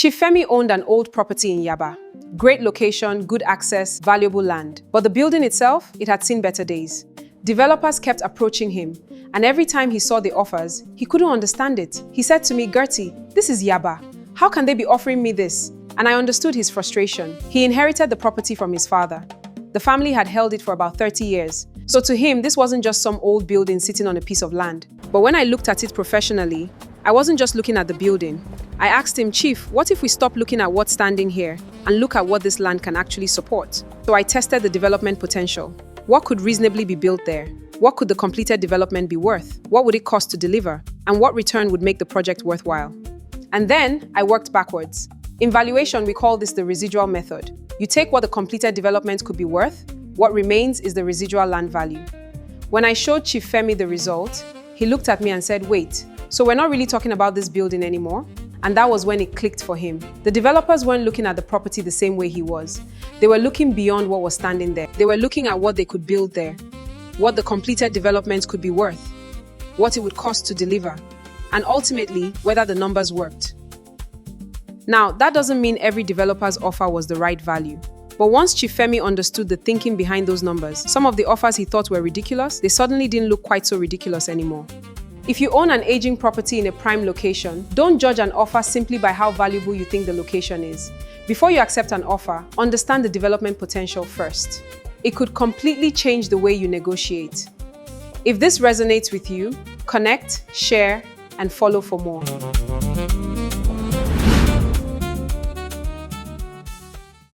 Chief Femi owned an old property in Yaba. Great location, good access, valuable land. But the building itself, it had seen better days. Developers kept approaching him, and every time he saw the offers, he couldn't understand it. He said to me, "Gertie, this is Yaba. How can they be offering me this?" And I understood his frustration. He inherited the property from his father. The family had held it for about 30 years. So to him, this wasn't just some old building sitting on a piece of land. But when I looked at it professionally, I wasn't just looking at the building. I asked him, "Chief, what if we stop looking at what's standing here and look at what this land can actually support?" So I tested the development potential. What could reasonably be built there? What could the completed development be worth? What would it cost to deliver? And what return would make the project worthwhile? And then I worked backwards. In valuation, we call this the residual method. You take what the completed development could be worth. What remains is the residual land value. When I showed Chief Femi the result, he looked at me and said, "Wait, so we're not really talking about this building anymore?" And that was when it clicked for him. The developers weren't looking at the property the same way he was. They were looking beyond what was standing there. They were looking at what they could build there, what the completed development could be worth, what it would cost to deliver, and ultimately, whether the numbers worked. Now, that doesn't mean every developer's offer was the right value. But once Chief Femi understood the thinking behind those numbers, some of the offers he thought were ridiculous, they suddenly didn't look quite so ridiculous anymore. If you own an aging property in a prime location, don't judge an offer simply by how valuable you think the location is. Before you accept an offer, understand the development potential first. It could completely change the way you negotiate. If this resonates with you, connect, share, and follow for more.